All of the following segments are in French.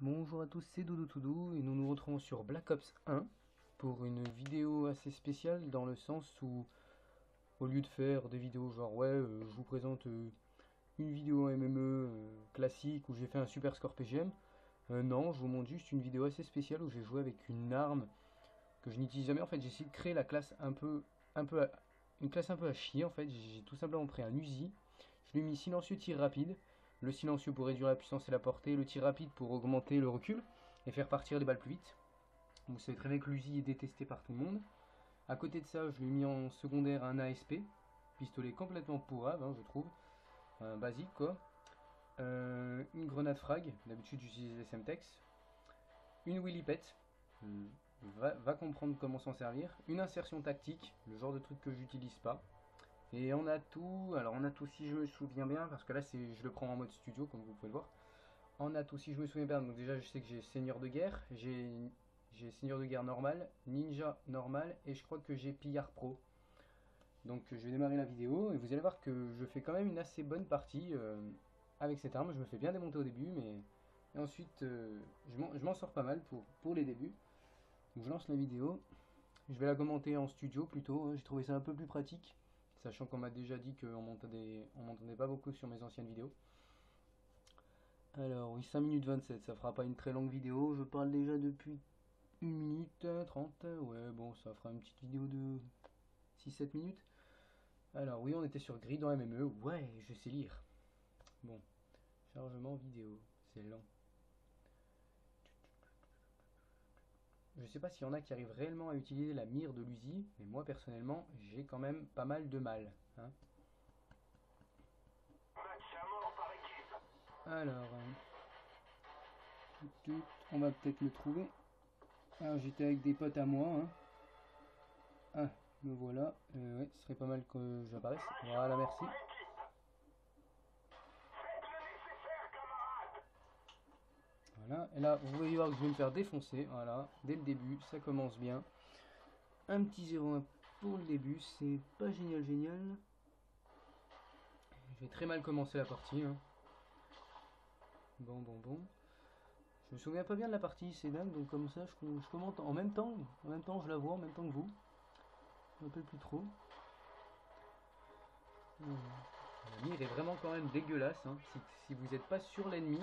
Bonjour à tous, c'est Doudou Toudou et nous nous retrouvons sur Black Ops 1 pour une vidéo assez spéciale dans le sens où au lieu de faire des vidéos genre je vous présente une vidéo MME classique où j'ai fait un super score PGM, non, je vous montre juste une vidéo assez spéciale où j'ai joué avec une arme que je n'utilise jamais. En fait, j'ai essayé de créer la classe une classe un peu à chier en fait. J'ai tout simplement pris un Uzi, je lui ai mis silencieux tir rapide, le silencieux pour réduire la puissance et la portée, le tir rapide pour augmenter le recul et faire partir les balles plus vite. Vous savez très bien que l'Uzi est détesté par tout le monde. À côté de ça, je lui ai mis en secondaire un ASP, pistolet complètement pourrave, je trouve, basique quoi. Une grenade frag, d'habitude j'utilise les Semtex. Une Willy Pet, va comprendre comment s'en servir. Une insertion tactique, le genre de truc que j'utilise pas. Et on a tout, alors on a tout si je me souviens bien, parce que là je le prends en mode studio comme vous pouvez le voir. On a tout si je me souviens bien, donc déjà je sais que j'ai Seigneur de guerre, j'ai Seigneur de guerre normal, Ninja normal, et je crois que j'ai Pillard Pro. Donc je vais démarrer la vidéo, et vous allez voir que je fais quand même une assez bonne partie avec cette arme. Je me fais bien démonter au début, mais et ensuite je m'en sors pas mal pour les débuts. Donc je lance la vidéo, je vais la commenter en studio plutôt, j'ai trouvé ça un peu plus pratique, sachant qu'on m'a déjà dit qu'on m'entendait pas beaucoup sur mes anciennes vidéos. Alors oui, 5 minutes 27, ça fera pas une très longue vidéo, je parle déjà depuis 1 minute 30, ouais bon ça fera une petite vidéo de 6-7 minutes. Alors oui, on était sur Grid en MME, ouais je sais lire. Bon, chargement vidéo, c'est lent. Je sais pas s'il y en a qui arrivent réellement à utiliser la mire de l'Uzi, mais moi personnellement j'ai quand même pas mal de mal. Alors, on va peut-être le trouver. Alors j'étais avec des potes à moi. Ah, me voilà. Ouais, ce serait pas mal que j'apparaisse. Voilà, merci. Voilà, et là vous voyez voir que je vais me faire défoncer. Voilà, dès le début, ça commence bien. Un petit 0-1 pour le début, c'est pas génial génial. Je vais très mal commencer la partie. Bon. Je me souviens pas bien de la partie, c'est dingue, donc comme ça je commente en même temps je la vois en même temps que vous. Je me rappelle plus trop. La mire est vraiment quand même dégueulasse. Si vous n'êtes pas sur l'ennemi,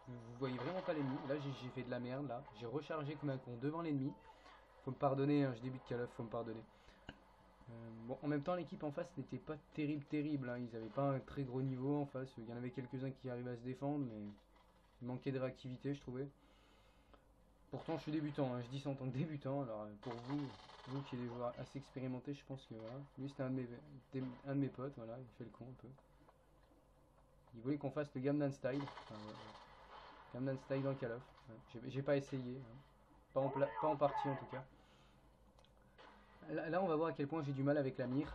vous voyez vraiment pas l'ennemi. Là j'ai fait de la merde là. J'ai rechargé comme un con devant l'ennemi. Faut me pardonner, je débute Call of, faut me pardonner. Bon, en même temps, l'équipe en face n'était pas terrible. Ils n'avaient pas un très gros niveau en face. Il y en avait quelques-uns qui arrivaient à se défendre, mais il manquait de réactivité, je trouvais. Pourtant, je suis débutant, je dis ça en tant que débutant. Alors, pour vous qui êtes des joueurs assez expérimentés, je pense que voilà. Lui, c'était un de mes potes, voilà, il fait le con un peu. Il voulait qu'on fasse le Gangnam Style. Enfin, ouais. Gangnam Style dans Call of. Ouais. J'ai pas essayé. Pas en partie en tout cas. Là, on va voir à quel point j'ai du mal avec la mire.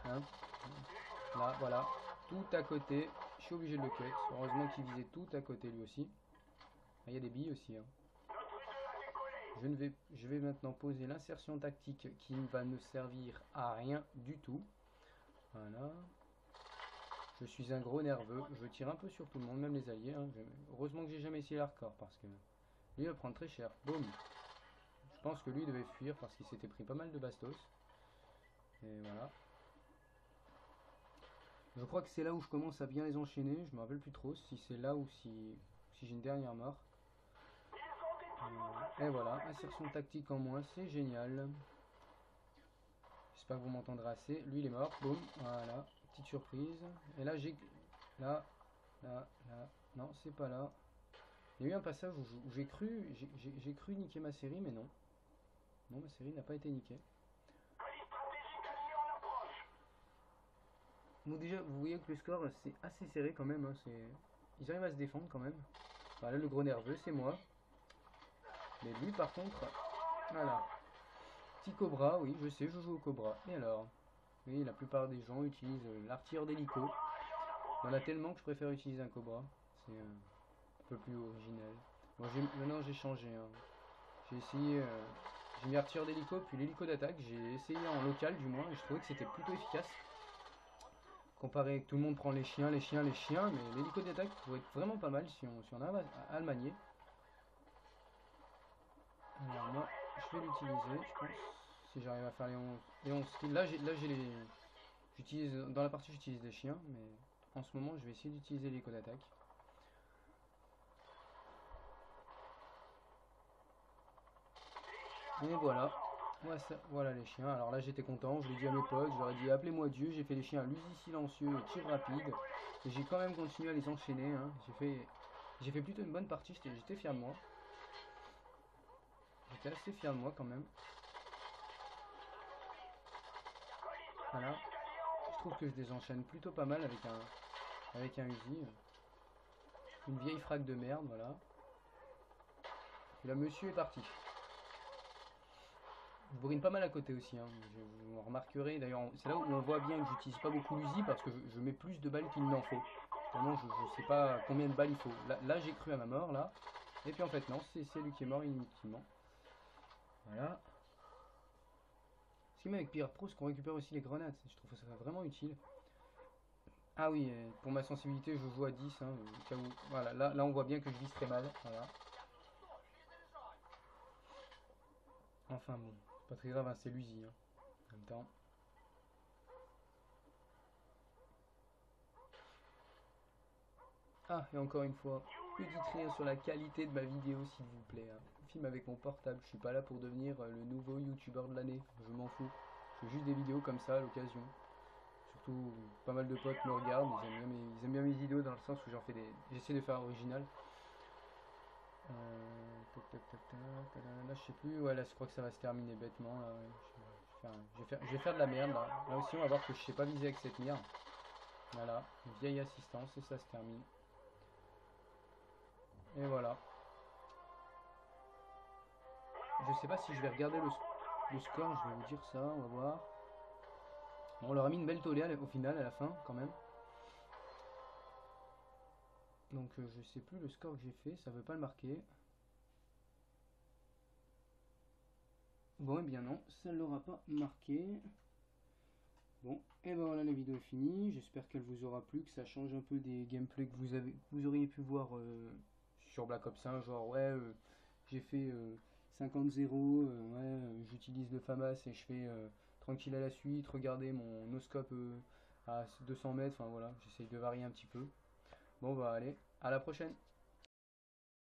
Là, voilà. Tout à côté. Je suis obligé de le cut. Heureusement qu'il visait tout à côté lui aussi. Ah, il y a des billes aussi. Je vais maintenant poser l'insertion tactique qui ne va ne servir à rien du tout. Voilà. Je suis un gros nerveux. Je tire un peu sur tout le monde, même les alliés. Heureusement que j'ai jamais essayé l'hardcore parce que lui va prendre très cher. Boum. Je pense que lui devait fuir parce qu'il s'était pris pas mal de bastos. Et voilà. Je crois que c'est là où je commence à bien les enchaîner. Je me rappelle plus trop si c'est là ou si j'ai une dernière mort. Et voilà, insertion tactique en moins, c'est génial. J'espère que vous m'entendrez assez. Lui il est mort, boum, voilà, petite surprise. Et là j'ai... Là, non c'est pas là. Il y a eu un passage où j'ai cru niquer ma série, mais non. Non, ma série n'a pas été niquée. Donc déjà, vous voyez que le score c'est assez serré quand même. Ils arrivent à se défendre quand même. Voilà, le gros nerveux c'est moi. Mais lui par contre, voilà. Petit Cobra, oui, je sais, je joue au Cobra. Et alors? Oui, la plupart des gens utilisent l'artilleur d'hélico. Il y en a tellement que je préfère utiliser un Cobra. C'est un peu plus original. Bon, maintenant j'ai changé. J'ai essayé. J'ai mis artilleur d'hélico, puis l'hélico d'attaque. J'ai essayé en local du moins, et je trouvais que c'était plutôt efficace. Comparé que tout le monde prend les chiens, mais l'hélico d'attaque pourrait être vraiment pas mal si on arrive à le manier. Alors moi, je vais l'utiliser, je pense, si j'arrive à faire les 11 kills. Là, j'ai les... J'utilise, dans la partie, j'utilise les chiens, mais en ce moment, je vais essayer d'utiliser l'hélico d'attaque. Et voilà. Ouais, voilà les chiens. Alors là, j'étais content, je l'ai dit à mes potes, je leur ai dit appelez-moi Dieu. J'ai fait les chiens à l'usi silencieux et tir rapide. Et j'ai quand même continué à les enchaîner. Hein. J'ai fait plutôt une bonne partie, j'étais fier de moi. J'étais assez fier de moi quand même. Voilà. Je trouve que je les enchaîne plutôt pas mal avec un Uzi. Une vieille frappe de merde, voilà. Et là, monsieur est parti. Je bourrine pas mal à côté aussi, hein. Vous remarquerez, d'ailleurs, c'est là où on voit bien que j'utilise pas beaucoup l'Uzi parce que je mets plus de balles qu'il n'en faut. Vraiment, je sais pas combien de balles il faut. Là j'ai cru à ma mort, là. Et puis en fait, non, c'est lui qui est mort inutilement. Voilà. Ce qui met avec Pirate Pro, c'est qu'on récupère aussi les grenades. Je trouve ça vraiment utile. Ah oui, pour ma sensibilité, je joue à 10. Hein, au cas où. Voilà, là on voit bien que je vise très mal. Voilà. Enfin bon, c'est pas très grave, hein, c'est l'Uzi. Hein, en même temps. Ah, et encore une fois, petite rien sur la qualité de ma vidéo, s'il vous plaît. Hein. Je filme avec mon portable, je suis pas là pour devenir le nouveau youtubeur de l'année, je m'en fous. Je fais juste des vidéos comme ça à l'occasion. Surtout, pas mal de potes me regardent, ils aiment bien mes vidéos dans le sens où j'essaie de faire original. Là, je sais plus, ouais, là, je crois que ça va se terminer bêtement. Là, ouais. Je vais faire de la merde là. Là aussi, on va voir que je sais pas viser avec cette mire. Voilà, une vieille assistance et ça se termine. Et voilà. Je sais pas si je vais regarder le score, je vais vous dire ça, on va voir. Bon, on leur a mis une belle tollée au final, à la fin, quand même. Donc je sais plus le score que j'ai fait, ça veut pas le marquer. Bon, et bien non, ça ne l'aura pas marqué. Bon, et ben voilà, la vidéo est finie. J'espère qu'elle vous aura plu, que ça change un peu des gameplays que vous auriez pu voir sur Black Ops 1. Genre, ouais, j'ai fait 50-0, ouais, j'utilise le FAMAS et je fais tranquille à la suite. Regardez mon no-scope à 200 mètres. Enfin voilà, j'essaye de varier un petit peu. Bon, bah allez, à la prochaine.